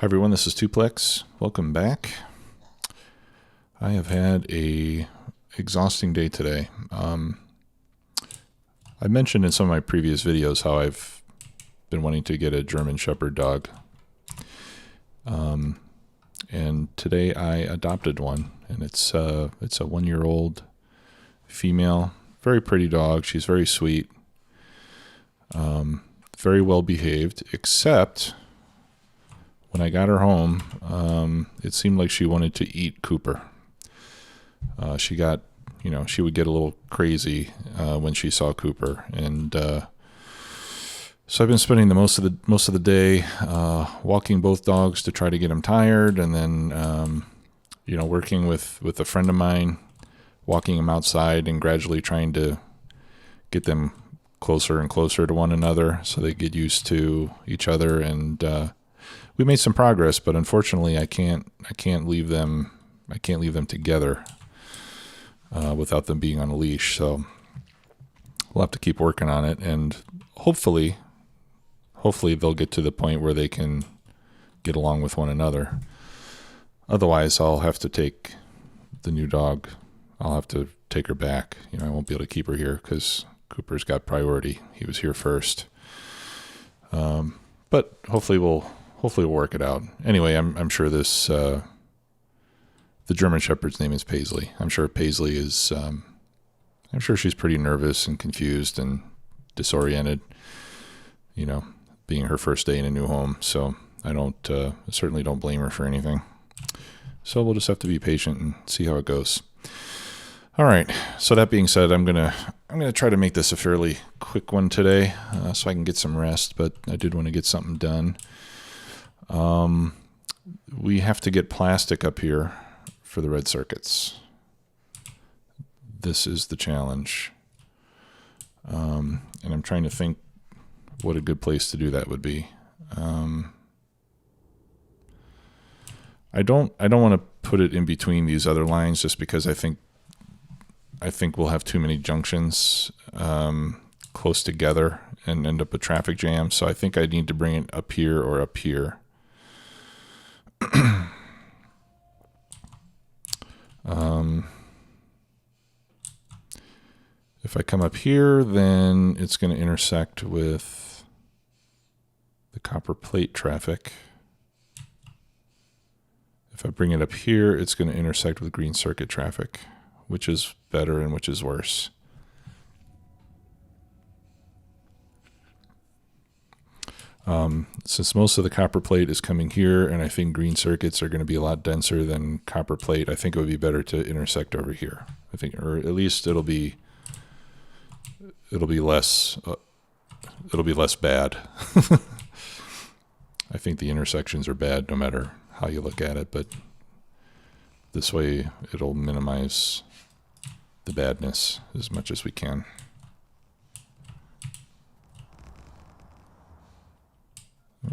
Hi everyone, this is Tuplex. Welcome back. I have had a exhausting day today. I mentioned in some of my previous videos how I've been wanting to get a German Shepherd dog. And today I adopted one, and it's a 1-year-old female, very pretty dog. She's very sweet, very well behaved, except when I got her home, it seemed like she wanted to eat Cooper. She would get a little crazy when she saw Cooper, and so I've been spending the most of the day walking both dogs to try to get them tired, and then working with a friend of mine, walking them outside and gradually trying to get them closer and closer to one another so they get used to each other. And we made some progress, but unfortunately, I can't leave them together without them being on a leash. So we'll have to keep working on it, and hopefully they'll get to the point where they can get along with one another. Otherwise, I'll have to take the new dog. I'll have to take her back. I won't be able to keep her here because Cooper's got priority. He was here first. But hopefully we'll work it out. Anyway, I'm sure this the German Shepherd's name is Paisley. I'm sure Paisley is. I'm sure she's pretty nervous and confused and disoriented. Being her first day in a new home. So I certainly don't blame her for anything. So we'll just have to be patient and see how it goes. All right. So that being said, I'm gonna try to make this a fairly quick one today, so I can get some rest. But I did want to get something done. We have to get plastic up here for the red circuits. This is the challenge. And I'm trying to think what a good place to do that would be. I don't want to put it in between these other lines just because I think we'll have too many junctions close together and end up with traffic jams. So I think I need to bring it up here or up here. If I come up here, then it's going to intersect with the copper plate traffic. If I bring it up here, it's going to intersect with green circuit traffic, which is better and which is worse. Since most of the copper plate is coming here, and I think green circuits are going to be a lot denser than copper plate, I think it would be better to intersect over here. I think, or at least it'll be less bad. I think the intersections are bad no matter how you look at it, but this way it'll minimize the badness as much as we can.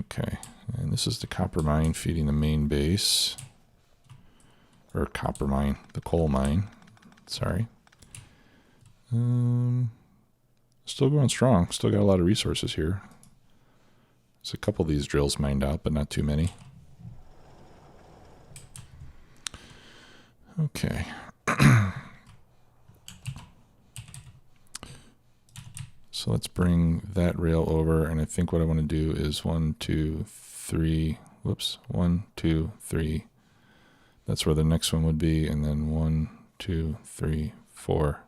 Okay, and this is the copper mine feeding the main base, or copper mine, the coal mine, sorry. Still going strong, still got a lot of resources here. There's a couple of these drills mined out, but not too many. Okay. So let's bring that rail over, and I think what I want to do is 1, 2, 3, whoops, 1, 2, 3. That's where the next one would be, and then 1, 2, 3, 4.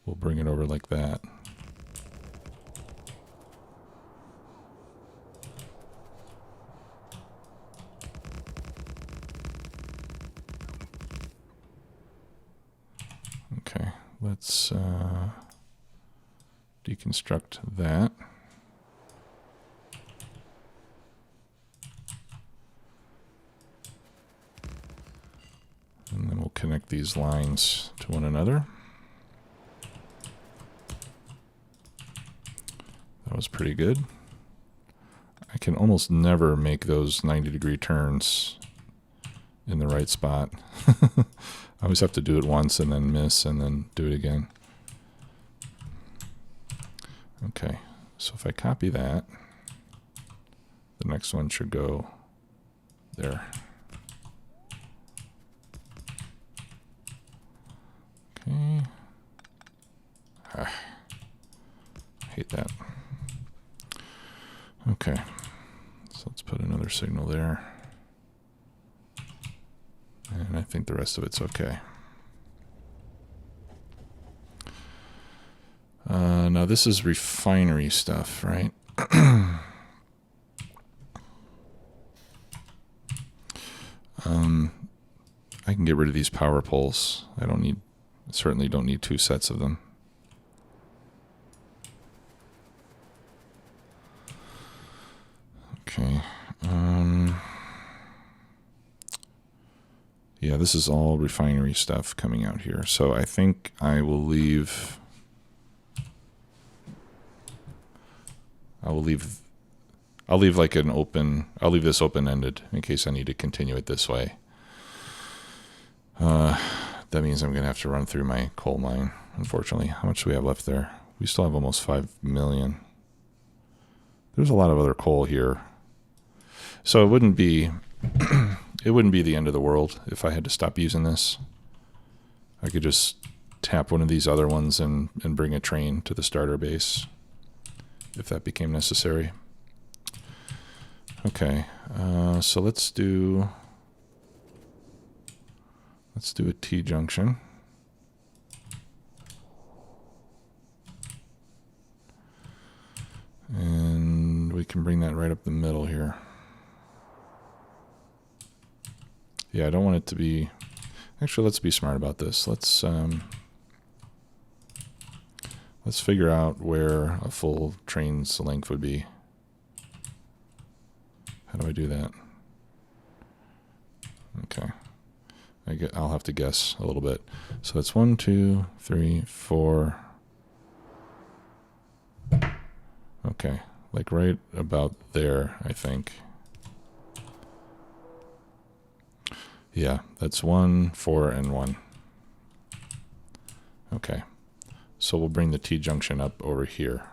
We'll bring it over like that. Okay, let's deconstruct that. And then we'll connect these lines to one another. That was pretty good. I can almost never make those 90-degree turns in the right spot. I always have to do it once and then miss and then do it again. Okay, so if I copy that, The next one should go there. Okay. I hate that. Okay. So let's put another signal there. And I think the rest of it's okay. Now this is refinery stuff, right? I can get rid of these power poles. Certainly don't need 2 sets of them. Okay. Yeah, this is all refinery stuff coming out here. So I think I will leave. I'll leave like an open. I'll leave this open-ended in case I need to continue it this way. That means I'm going to have to run through my coal mine, unfortunately. How much do we have left there? We still have almost 5 million. There's a lot of other coal here. So it wouldn't be the end of the world if I had to stop using this. I could just tap one of these other ones and bring a train to the starter base if that became necessary. Okay, so let's do a T-junction. And we can bring that right up the middle here. Yeah, I don't want it to be... Actually, let's be smart about this. Let's figure out where a full train's length would be. How do I do that? Okay. I'll have to guess a little bit. So it's 1, 2, 3, 4. Okay, like right about there, I think. Yeah, that's 1, 4, and 1. Okay, so we'll bring the T-junction up over here.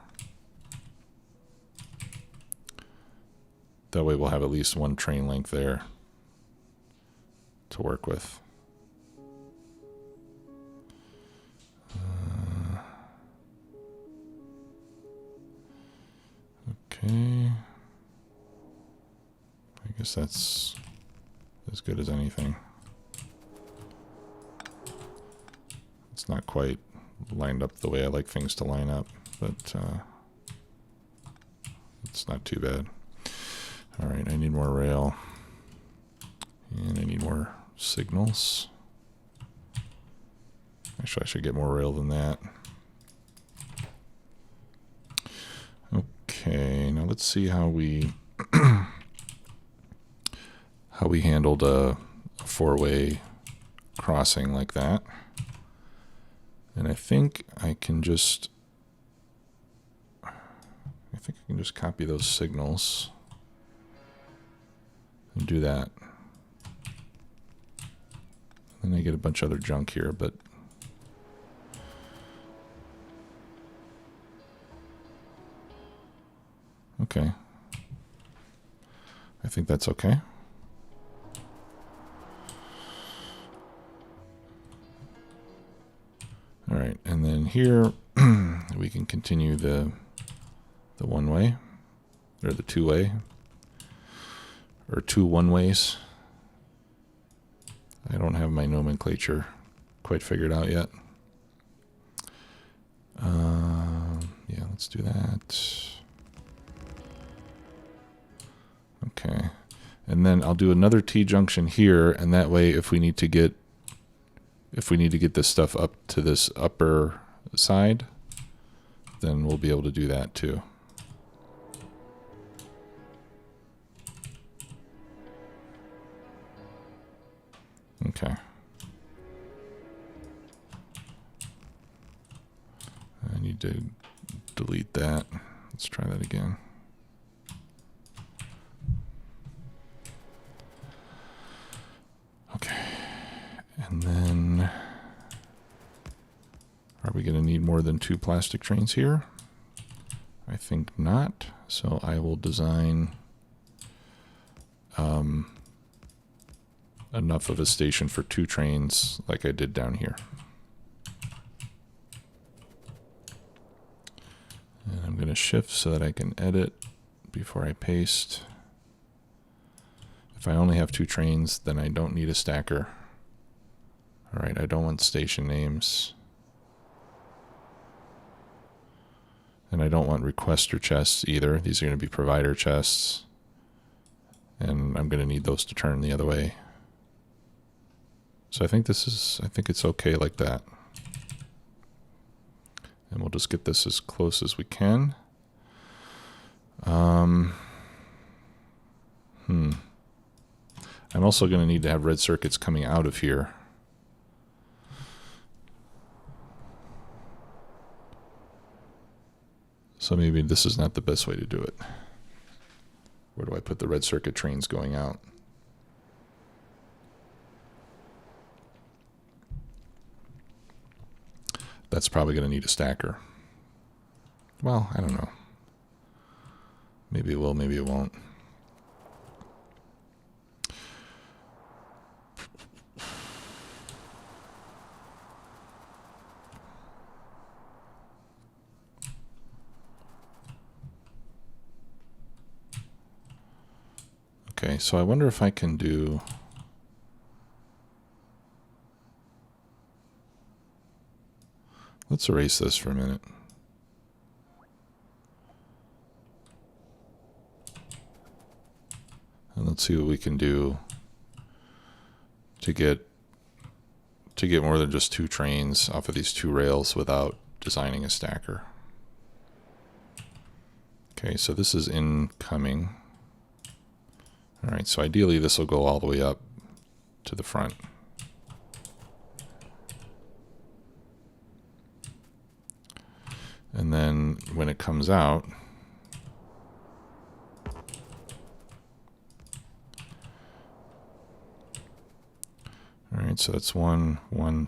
That way we'll have at least 1 train length there to work with. Okay. I guess that's as good as anything. It's not quite lined up the way I like things to line up, but it's not too bad. All right, I need more rail. And I need more signals. Actually, I should get more rail than that. Okay, now let's see how we handled a 4-way crossing like that. And I think I can just copy those signals and do that. Then I get a bunch of other junk here, but okay. I think that's okay. All right, and then here we can continue the 1-way or the 2-way or 2 1-ways. I don't have my nomenclature quite figured out yet. Yeah, let's do that. Okay, and then I'll do another T-junction here, and that way, if we need to get this stuff up to this upper side, then we'll be able to do that too. Okay. I need to delete that. Let's try that again. Okay. And then are we going to need more than 2 plastic trains here? I think not. So I will design enough of a station for 2 trains like I did down here. And I'm going to shift so that I can edit before I paste. If I only have 2 trains, then I don't need a stacker. All right, I don't want station names. And I don't want requester chests either. These are going to be provider chests. And I'm going to need those to turn the other way. So I think it's okay like that. And we'll just get this as close as we can. I'm also going to need to have red circuits coming out of here. So maybe this is not the best way to do it. Where do I put the red circuit trains going out? That's probably going to need a stacker. Well, I don't know. Maybe it will, maybe it won't. Okay, so I wonder if I can do... Let's erase this for a minute. And let's see what we can do to get more than just 2 trains off of these 2 rails without designing a stacker. Okay, so this is incoming. All right, so ideally this will go all the way up to the front. And then when it comes out, all right, so that's 1,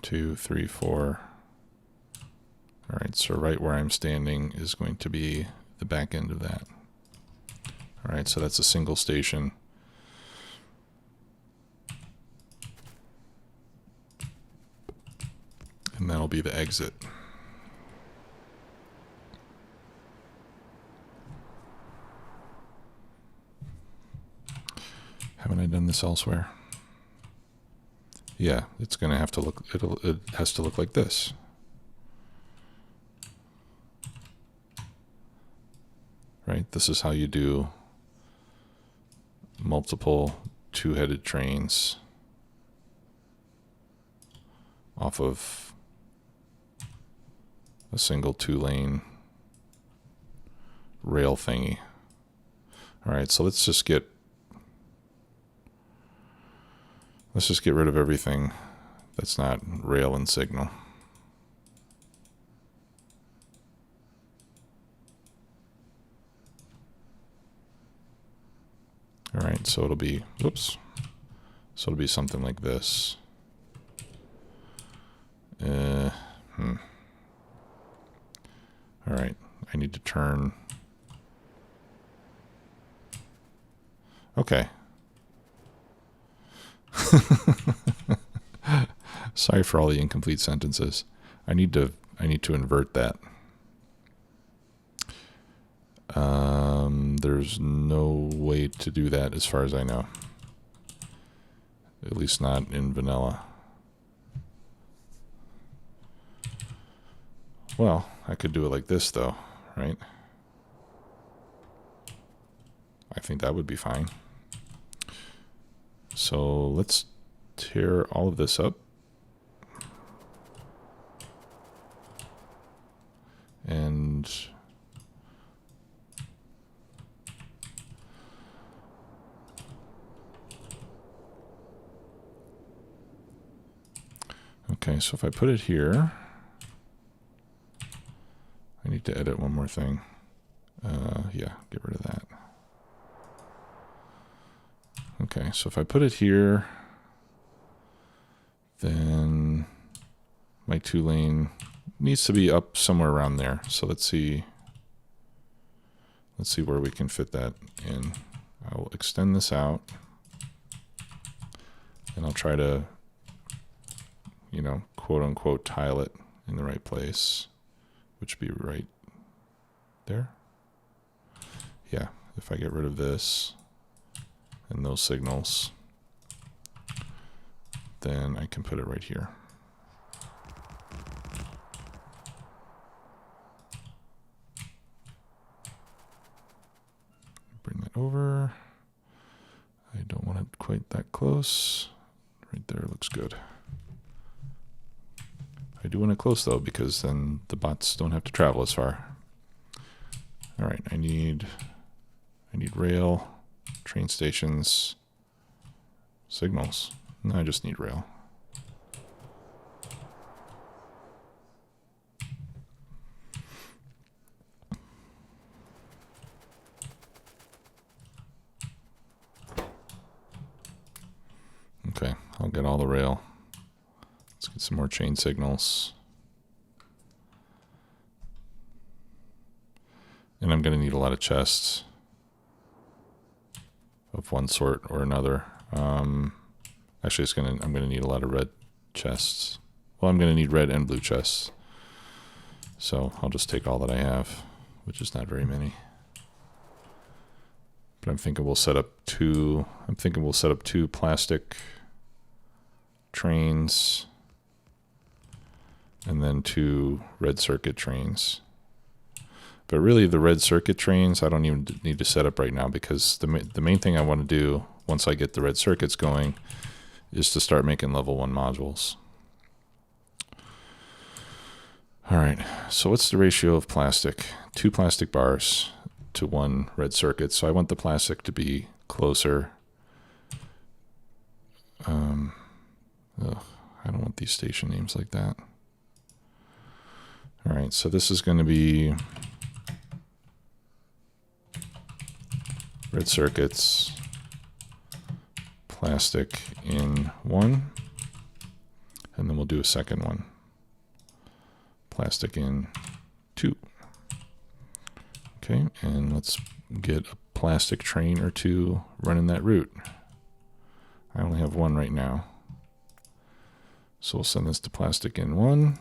2, 3, 4. All right, so right where I'm standing is going to be the back end of that. All right, so that's a single station. And that'll be the exit. Haven't I done this elsewhere? Yeah, it's going to have to look, it has to look like this. Right? This is how you do multiple 2-headed trains off of a single 2-lane rail thingy. All right, so let's just get rid of everything that's not rail and signal. All right, so it'll be, whoops. So it'll be something like this. All right, I need to turn. Okay. Sorry for all the incomplete sentences. I need to invert that. There's no way to do that as far as I know. At least not in vanilla. Well, I could do it like this though, right? I think that would be fine. So let's tear all of this up. And okay, so if I put it here, I need to edit one more thing. Yeah, get rid of that. Okay, so if I put it here, then my 2-lane needs to be up somewhere around there. So let's see where we can fit that in. I will extend this out. and I'll try to, you know, quote unquote tile it in the right place, which would be right there. Yeah, if I get rid of this and those signals, then I can put it right here. Bring that over. I don't want it quite that close. Right there looks good. I do want it close though, because then the bots don't have to travel as far. All right, I need rail, train stations, signals. No, I just need rail. Okay, I'll get all the rail. Let's get some more chain signals. And I'm going to need a lot of chests of one sort or another. Actually, I'm going to need a lot of red chests. Well, I'm going to need red and blue chests. So I'll just take all that I have, which is not very many. But I'm thinking we'll set up two plastic trains and then 2 red circuit trains. But really the red circuit trains I don't even need to set up right now, because the main thing I want to do once I get the red circuits going is to start making level 1 modules. All right, so what's the ratio of plastic? 2 plastic bars to 1 red circuit. So I want the plastic to be closer. I don't want these station names like that. All right, so this is going to be red circuits, plastic in 1, and then we'll do a second one. Plastic in 2. Okay, and let's get a plastic train or 2 running that route. I only have 1 right now. So we'll send this to plastic in 1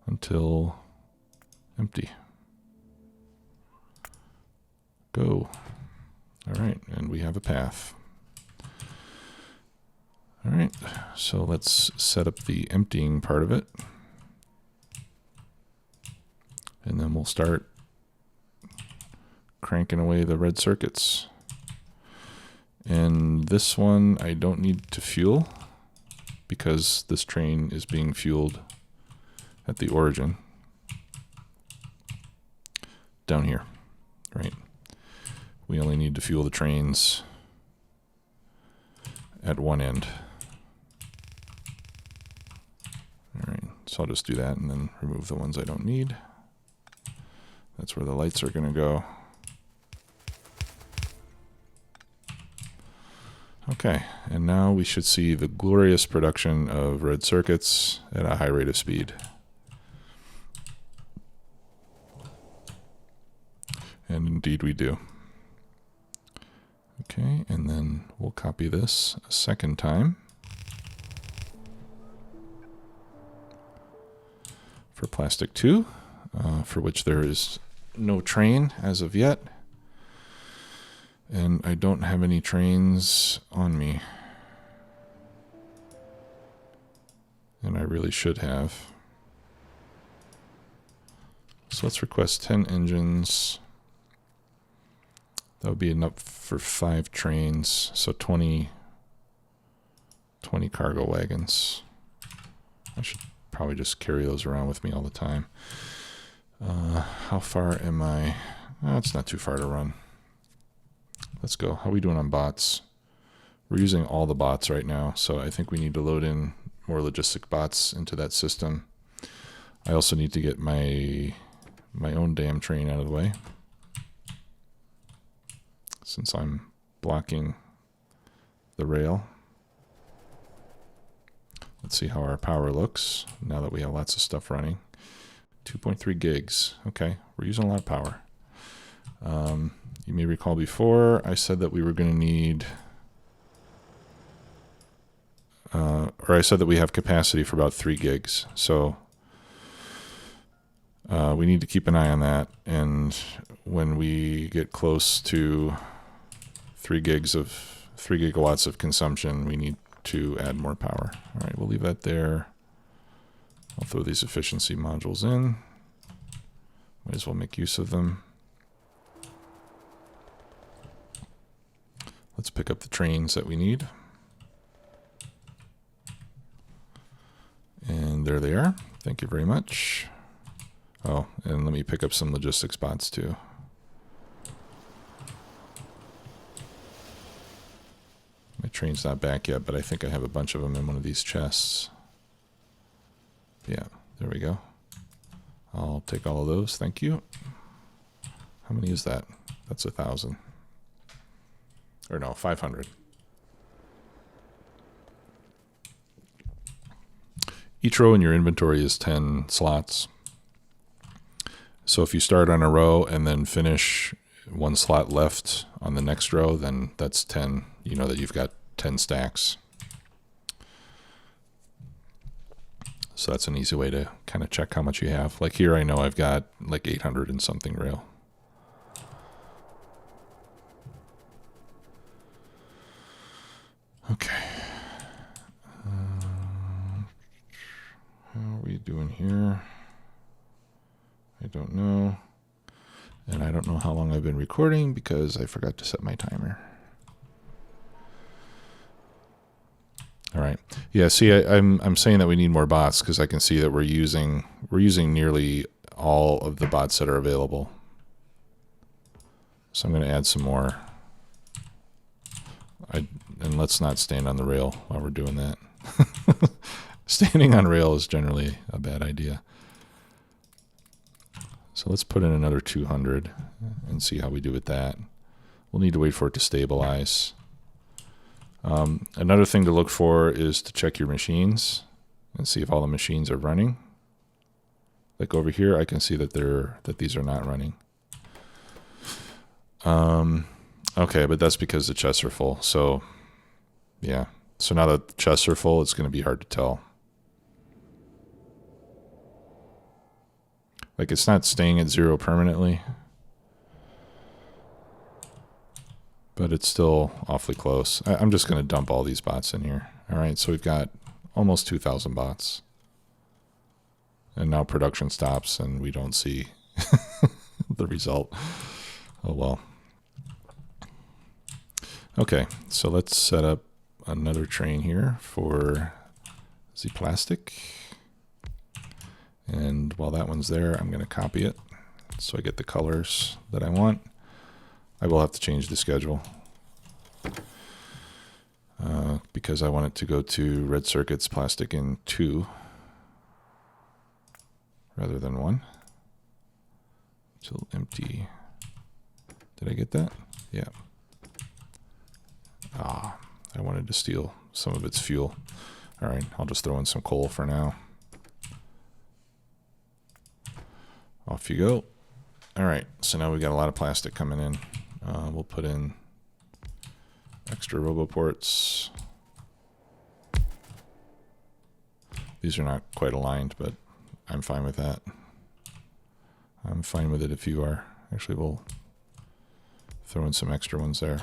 until empty. Go. All right, and we have a path. All right, so let's set up the emptying part of it. And then we'll start cranking away the red circuits. And this one I don't need to fuel, because this train is being fueled at the origin down here, right? We only need to fuel the trains at one end. All right, so I'll just do that and then remove the ones I don't need. That's where the lights are going to go. Okay, and now we should see the glorious production of red circuits at a high rate of speed. And indeed we do. Okay, and then we'll copy this a second time for plastic 2, for which there is no train as of yet. And I don't have any trains on me. And I really should have. So let's request 10 engines. That would be enough for 5 trains. So 20 cargo wagons. I should probably just carry those around with me all the time. How far am I? Oh, it's not too far to run. Let's go. How are we doing on bots? We're using all the bots right now, so I think we need to load in more logistic bots into that system. I also need to get my own damn train out of the way, since I'm blocking the rail. Let's see how our power looks now that we have lots of stuff running. 2.3 gigs. Okay, we're using a lot of power. You may recall before I said that we were going to need or I said that we have capacity for about 3 gigs. So we need to keep an eye on that. And when we get close to 3 gigawatts of consumption, we need to add more power. All right, we'll leave that there. I'll throw these efficiency modules in. Might as well make use of them. Let's pick up the trains that we need. And there they are. Thank you very much. Oh, and let me pick up some logistics bots too. My train's not back yet, but I think I have a bunch of them in one of these chests. Yeah, there we go. I'll take all of those, thank you. How many is that? That's 1,000. Or no, 500. Each row in your inventory is 10 slots. So if you start on a row and then finish 1 slot left on the next row, then that's 10. You know that you've got 10 stacks. So that's an easy way to kind of check how much you have. Like here, I know I've got like 800 and something rail. Okay. How are we doing here? I don't know. And I don't know how long I've been recording because I forgot to set my timer. All right. Yeah, see, I'm saying that we need more bots because I can see that we're using nearly all of the bots that are available. So I'm going to add some more. And let's not stand on the rail while we're doing that. Standing on rail is generally a bad idea. So let's put in another 200 and see how we do with that. We'll need to wait for it to stabilize. Another thing to look for is to check your machines and see if all the machines are running. Like over here, I can see that these are not running. Okay, but that's because the chests are full. So yeah, so now that the chests are full, it's going to be hard to tell. Like it's not staying at 0 permanently, but it's still awfully close. I'm just going to dump all these bots in here. All right, so we've got almost 2,000 bots. And now production stops and we don't see the result. Oh well. Okay, so let's set up another train here for the plastic. And while that one's there, I'm going to copy it so I get the colors that I want. I will have to change the schedule because I want it to go to red circuits plastic in 2 rather than 1. Till empty. Did I get that? Yeah. Ah, I wanted to steal some of its fuel. All right, I'll just throw in some coal for now. Off you go. All right, so now we've got a lot of plastic coming in. We'll put in extra roboports. These are not quite aligned, but I'm fine with that. I'm fine with it if you are. Actually, we'll throw in some extra ones there.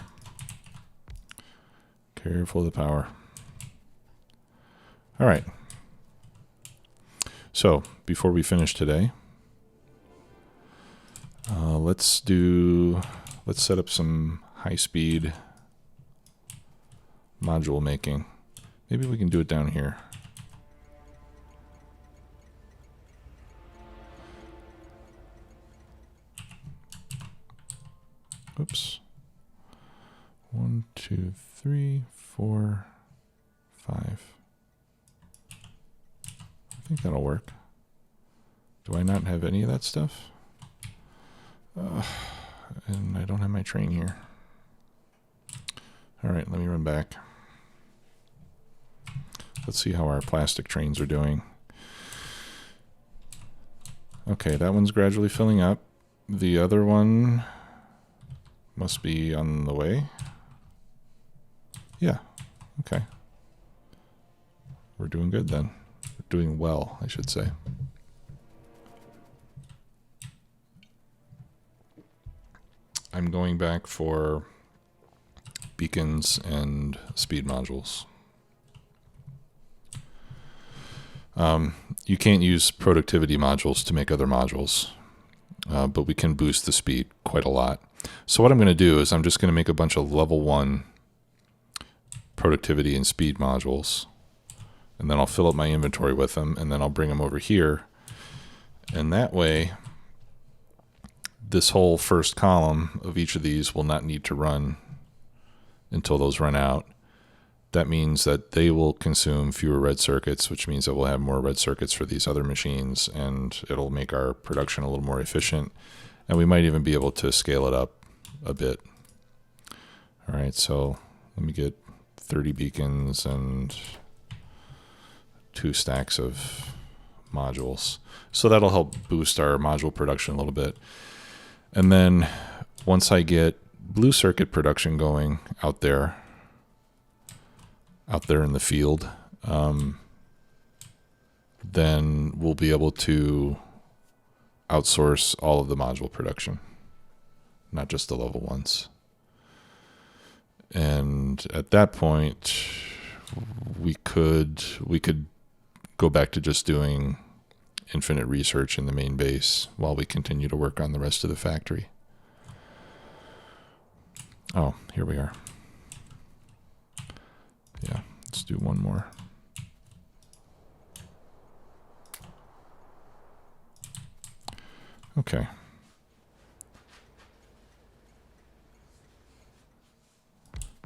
Careful of the power. All right. So before we finish today, let's set up some high-speed module making. Maybe we can do it down here. Oops. 1, 2, 3, 4, 5. I think that'll work. Do I not have any of that stuff? And I don't have my train here. All right, let me run back. Let's see how our plastic trains are doing. Okay, that one's gradually filling up. The other one must be on the way. Yeah, okay. we're doing good then. We're doing well, I should say. I'm going back for beacons and speed modules. You can't use productivity modules to make other modules, but we can boost the speed quite a lot. So what I'm going to do is I'm just going to make a bunch of level 1 productivity and speed modules, and then I'll fill up my inventory with them, and then I'll bring them over here, and that way this whole first column of each of these will not need to run until those run out. That means that they will consume fewer red circuits, which means that we'll have more red circuits for these other machines, and it'll make our production a little more efficient, and we might even be able to scale it up a bit. All right, so let me get 30 beacons and 2 stacks of modules. So that'll help boost our module production a little bit. And then once I get blue circuit production going out there in the field, then we'll be able to outsource all of the module production, not just the level 1s. And at that point, we could go back to just doing infinite research in the main base while we continue to work on the rest of the factory. Oh, here we are. Yeah, let's do one more. Okay.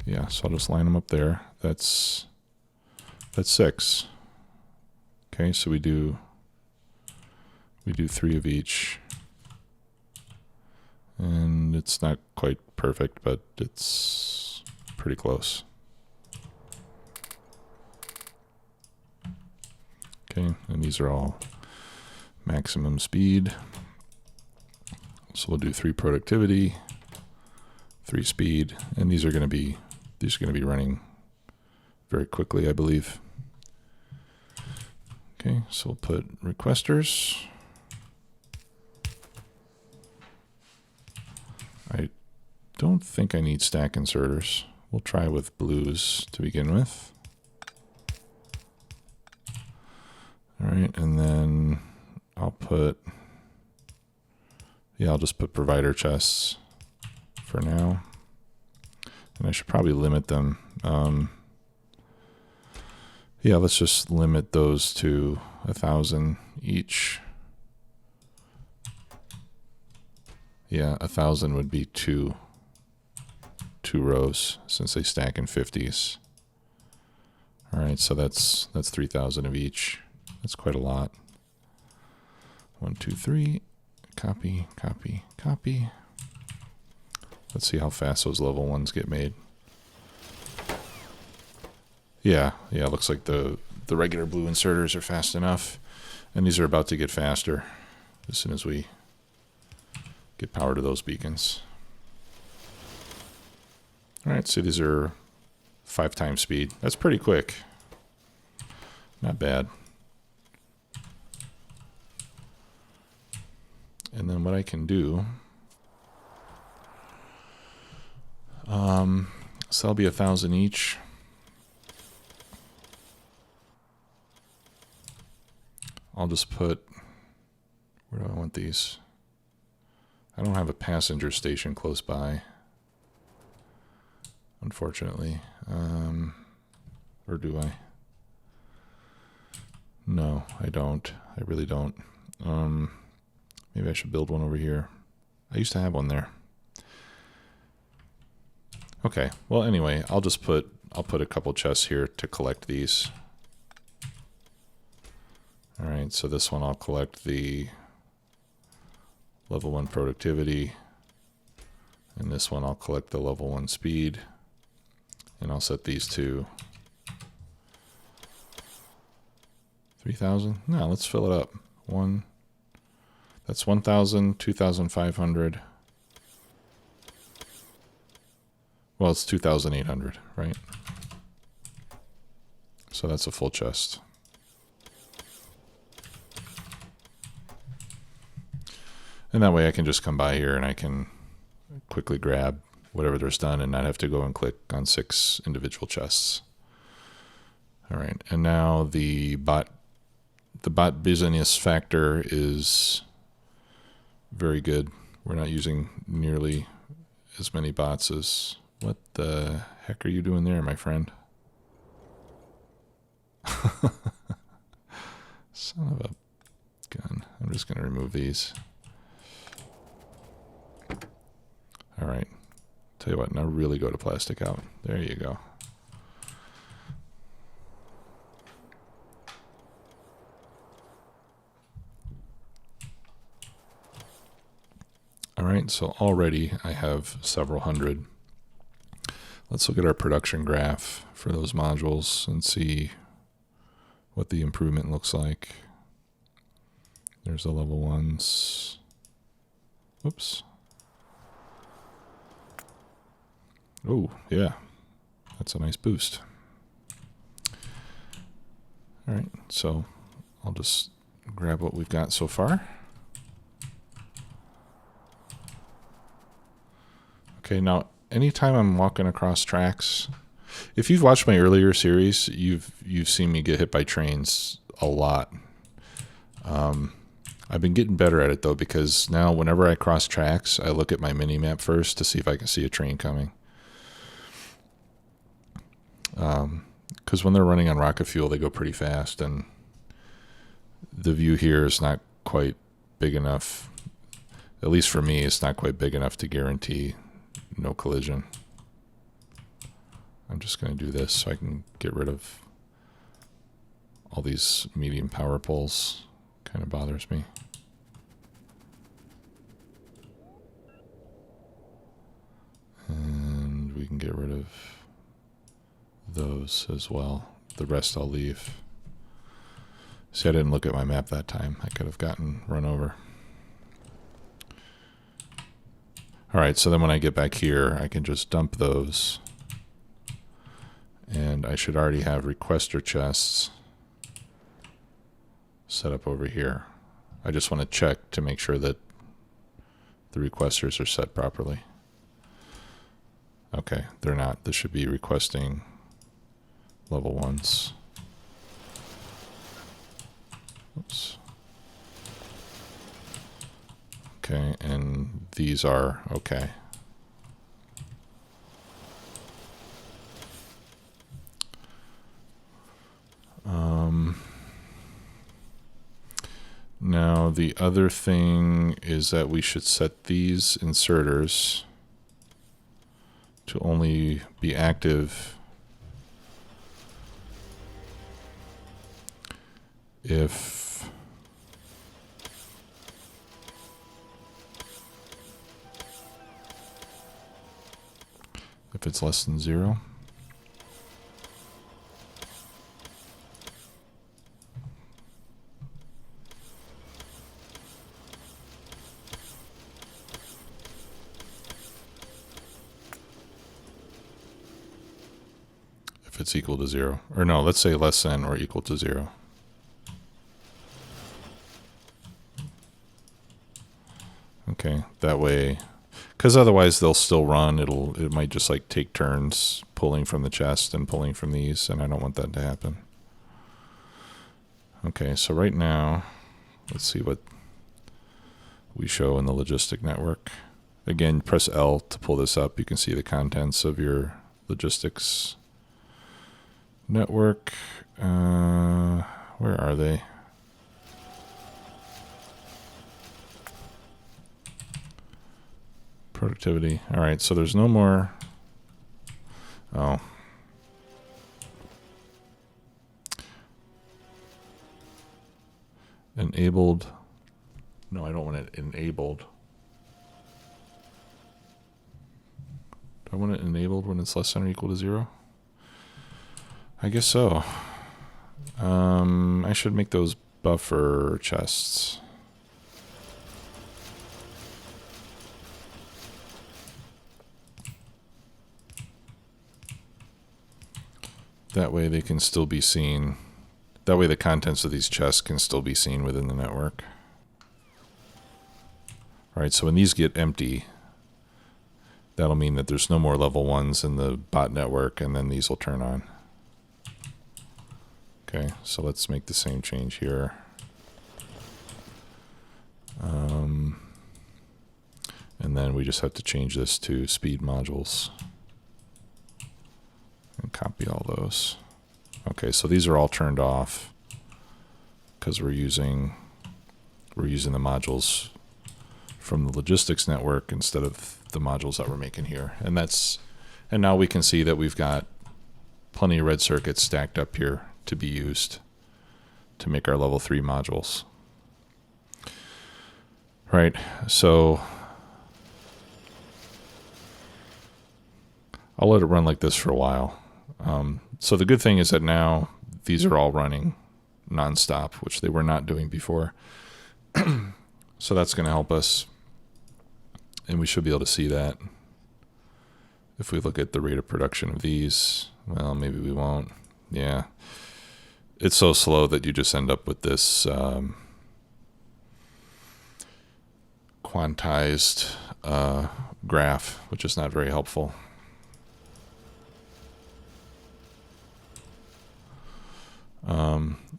Yeah, so I'll just line them up there. That's 6. Okay, so we do 3 of each. And it's not quite perfect, but it's pretty close. Okay, and these are all maximum speed. So we'll do 3 productivity, 3 speed, and these are going to be running very quickly, I believe. Okay, so we'll put requesters. I don't think I need stack inserters. We'll try with blues to begin with. All right, and then I'll just put provider chests for now. And I should probably limit them. Yeah, let's just limit those to 1,000 each. Yeah, 1,000 would be two rows since they stack in 50s. All right, so that's 3,000 of each. That's quite a lot. 1, 2, 3. Copy, copy, copy. Let's see how fast those level 1s get made. Yeah, it looks like the regular blue inserters are fast enough, and these are about to get faster as soon as we get power to those beacons. All right, so these are 5 times speed. That's pretty quick. Not bad. And then what I can do, so that'll be 1,000 each. I'll just put, where do I want these? I don't have a passenger station close by, unfortunately. Or do I? No, I don't. I really don't. Maybe I should build one over here. I used to have one there. Okay, well anyway, I'll put a couple chests here to collect these. All right, so this one I'll collect the level 1 productivity, and this one I'll collect the level 1 speed, and I'll set these to 3,000. No, let's fill it up. That's 1,000, 2,500. Well, it's 2,800, right? So So that's a full chest. And that way I can just come by here and I can quickly grab whatever there's done and not have to go and click on 6 individual chests. All right, and now the bot business factor is very good. We're not using nearly as many bots as... What the heck are you doing there, my friend? Son of a gun. I'm just going to remove these. All right. Tell you what, now really go to plastic out. There you go. All right, so already I have several hundred. Let's look at our production graph for those modules and see what the improvement looks like. There's the level 1s. Whoops. Oh, yeah. That's a nice boost. All right, so I'll just grab what we've got so far. Okay, now anytime I'm walking across tracks, if you've watched my earlier series, you've seen me get hit by trains a lot. I've been getting better at it though, because now whenever I cross tracks, I look at my mini map first to see if I can see a train coming. Because when they're running on rocket fuel, they go pretty fast, and the view here is not quite big enough. At least for me, it's not quite big enough to guarantee no collision. I'm just going to do this so I can get rid of all these medium power poles. Kind of bothers me. And we can get rid of those as well. The rest I'll leave. See, I didn't look at my map that time. I could have gotten run over. All right, so then when I get back here, I can just dump those. And I should already have requester chests set up over here. I just want to check to make sure that the requesters are set properly. Okay, they're not. This should be requesting level 1s. Oops. Okay, and these are okay. Now the other thing is that we should set these inserters to only be active if it's less than 0. If it's equal to 0. Or no, let's say less than or equal to 0. Okay, that way, because otherwise they'll still run. It might just like take turns pulling from the chest and pulling from these, and I don't want that to happen. Okay, so right now, let's see what we show in the logistic network. Again, press L to pull this up. You can see the contents of your logistics network. Where are they? Productivity. All right, so there's no more. Oh. Enabled. No, I don't want it enabled. Do I want it enabled when it's less than or equal to 0? I guess so. I should make those buffer chests. That way they can still be seen. That way the contents of these chests can still be seen within the network. All right, so when these get empty, that'll mean that there's no more level 1s in the bot network, and then these will turn on. Okay, so let's make the same change here. And then we just have to change this to speed modules. And copy all those. Okay, so these are all turned off because we're using the modules from the logistics network instead of the modules that we're making here. And now we can see that we've got plenty of red circuits stacked up here to be used to make our level 3 modules. Right, so I'll let it run like this for a while. So the good thing is that now these are all running nonstop, which they were not doing before. So that's going to help us. And we should be able to see that. If we look at the rate of production of these, well, maybe we won't. Yeah. It's so slow that you just end up with this quantized graph, which is not very helpful.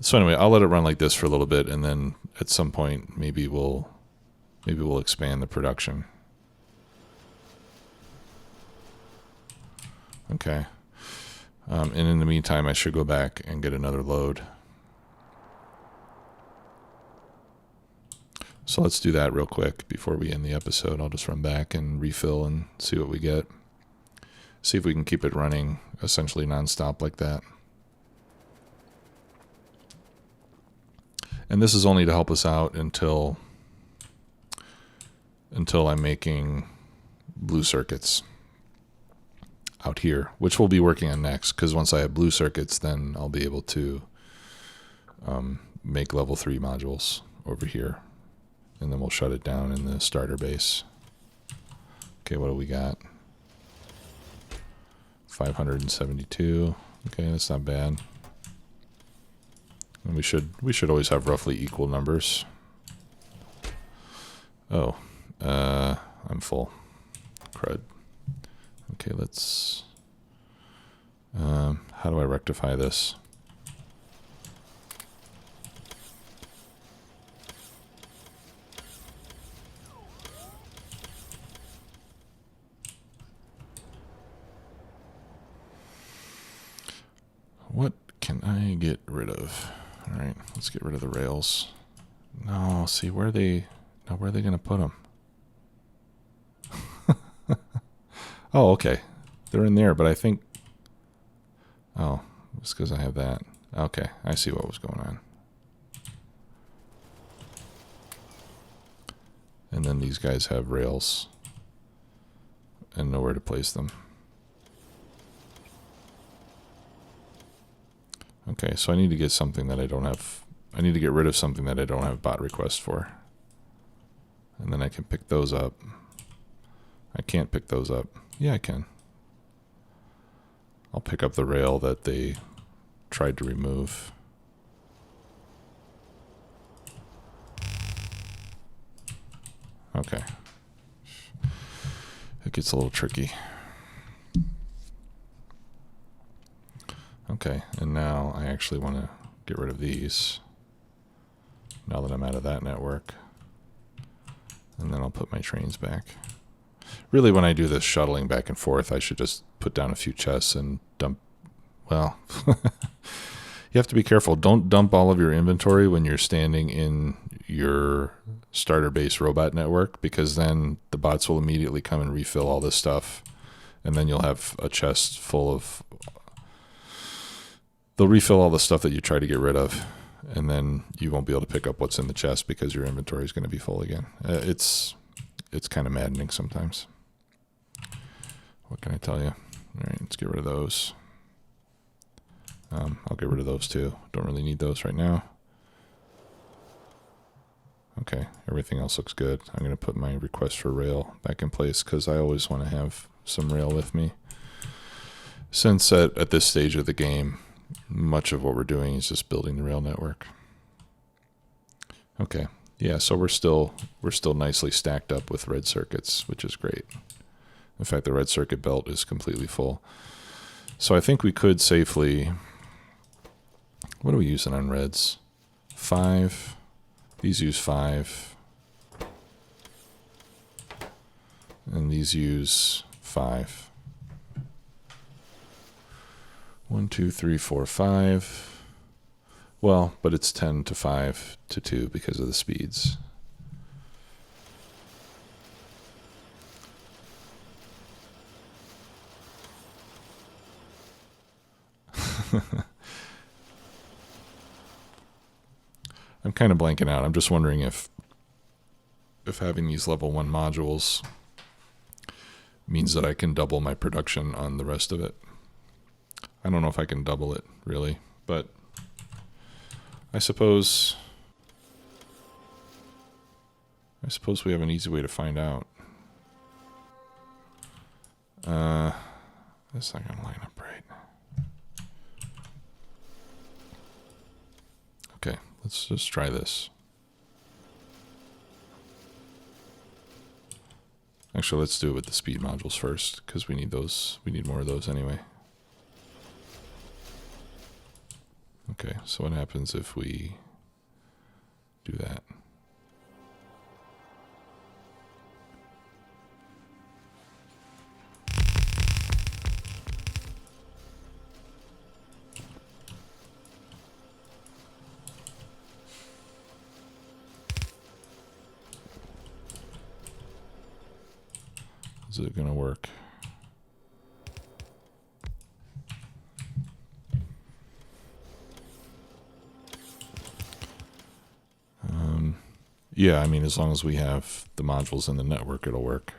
So anyway, I'll let it run like this for a little bit, and then at some point maybe we'll expand the production. Okay. And in the meantime, I should go back and get another load. So let's do that real quick before we end the episode. I'll just run back and refill and see what we get. See if we can keep it running essentially nonstop like that. And this is only to help us out until I'm making blue circuits out here, which we'll be working on next, because once I have blue circuits, then I'll be able to make level 3 modules over here, and then we'll shut it down in the starter base. Okay, what do we got? 572. Okay, that's not bad. And we should always have roughly equal numbers. Oh, I'm full. Crud. Okay, let's... how do I rectify this? What can I get rid of? All right, let's get rid of the rails. No, see, where are they going to put them? Oh, okay. They're in there, but I think... Oh, it's because I have that. Okay, I see what was going on. And then these guys have rails and nowhere to place them. Okay, so I need to get something that I don't have. I need to get rid of something that I don't have bot requests for. And then I can pick those up. I can't pick those up. Yeah, I can. I'll pick up the rail that they tried to remove. Okay. It gets a little tricky. Okay, and now I actually want to get rid of these now that I'm out of that network. And then I'll put my trains back. Really, when I do this shuttling back and forth, I should just put down a few chests and dump... Well, you have to be careful. Don't dump all of your inventory when you're standing in your starter base robot network, because then the bots will immediately come and refill all this stuff. And then you'll have a chest full of... They'll refill all the stuff that you try to get rid of, and then you won't be able to pick up what's in the chest because your inventory is going to be full again. It's kind of maddening sometimes. What can I tell you? All right, let's get rid of those. I'll get rid of those too. Don't really need those right now. Okay, everything else looks good. I'm going to put my request for rail back in place because I always want to have some rail with me. Since at this stage of the game, much of what we're doing is just building the rail network. Okay, yeah, so we're still nicely stacked up with red circuits, which is great. In fact, the red circuit belt is completely full. So I think we could safely, what are we using on reds? 5. These use 5. And these use 5. 1, 2, 3, 4, 5. Well, but it's 10 to 5 to 2 because of the speeds. I'm kind of blanking out. I'm just wondering if having these level 1 modules means that I can double my production on the rest of it. I don't know if I can double it, really, but I suppose we have an easy way to find out. This not gonna line up right. Okay, let's just try this. Actually, let's do it with the speed modules first, because we need those. We need more of those anyway. Okay, so what happens if we do that? Is it going to work? Yeah, I mean, as long as we have the modules in the network, it'll work.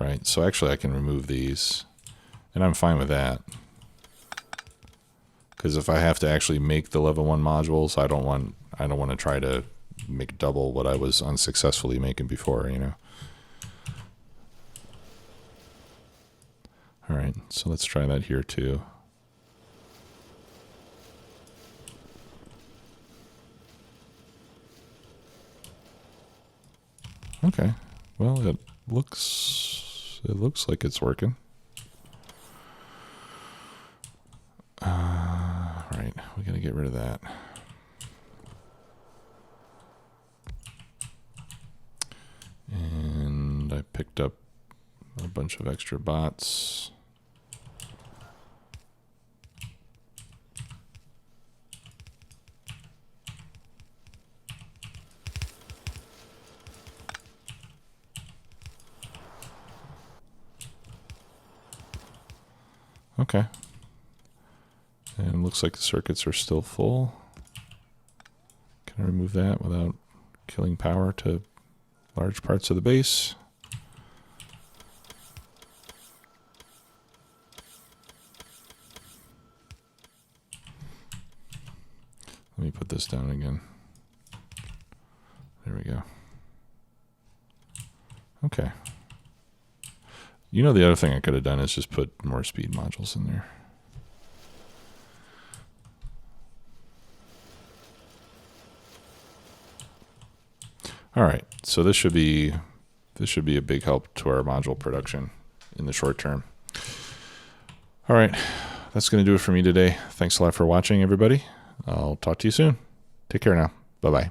Right, so actually I can remove these, and I'm fine with that. Because if I have to actually make the level 1 modules, I don't want to try to make double what I was unsuccessfully making before, you know. All right, so let's try that here too. Okay, well, it looks like it's working. Right, we gotta get rid of that. And I picked up a bunch of extra bots. Okay. And looks like the circuits are still full. Can I remove that without killing power to large parts of the base? Let me put this down again. There we go. Okay. You know, the other thing I could have done is just put more speed modules in there. All right, so this should be a big help to our module production in the short term. All right, that's going to do it for me today. Thanks a lot for watching, everybody. I'll talk to you soon. Take care now. Bye-bye.